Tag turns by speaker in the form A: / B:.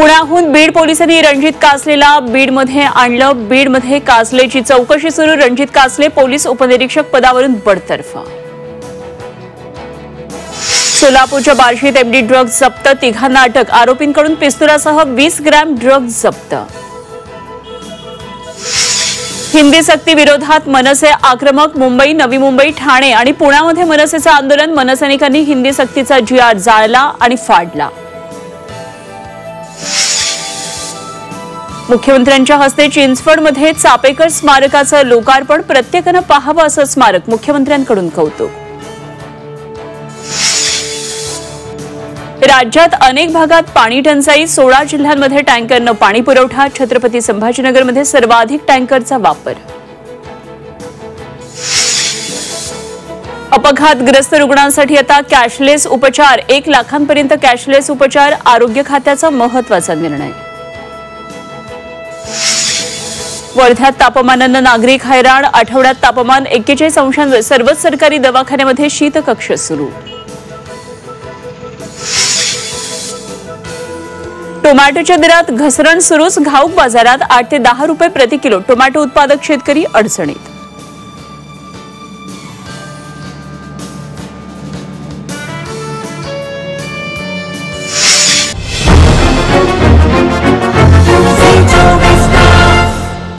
A: पुण्याहून बीड पोलिसांनी रणजित कासलेला बीडमध्ये आणलं। बीडमध्ये कासलेची चौकशी सुरू। रणजित कासले पोलीस उपनिरीक्षक पदावरून बडतर्फ। सोलापूरच्या बार्शीत एमडी ड्रग्ज जप्त, तिघांना अटक। आरोपींकडून पिस्तुलासह 20 ग्रॅम ड्रग्ज जप्त। हिंदी सक्ती विरोधात मनसे आक्रमक। मुंबई, नवी मुंबई, ठाणे आणि पुण्यामध्ये मनसेचं आंदोलन। मनसैनिकांनी हिंदी सक्तीचा जी.आर. जाळला आणि फाडला। मुख्यमंत्र्यांच्या हस्ते चिंचवडमध्ये चापेकर स्मारकाचं लोकार्पण। प्रत्येकानं पाहावं असं स्मारक, मुख्यमंत्र्यांकडून कौतुक। राज्यात अनेक भागात पाणी टंचाई। 16 जिल्ह्यांमध्ये टँकरनं पाणी पुरवठा। छत्रपती संभाजीनगरमध्ये सर्वाधिक टँकरचा वापर। अपघातग्रस्त रुग्णांसाठी आता कॅशलेस उपचार। 1 लाखांपर्यंत कॅशलेस उपचार। आरोग्य खात्याचा महत्त्वाचा निर्णय। वर्ध्यात तापमानानं नागरिक हैराण। आठवड्यात तापमान 41 अंशांवर। सर्वच सरकारी दवाखान्यामध्ये शीतकक्ष सुरू। टोमॅटोच्या दरात घसरण सुरूच। घाऊक बाजारात 8 ते 10 रुपये प्रति किलो टोमॅटो उत्पादक शेतकरी अडचणीत।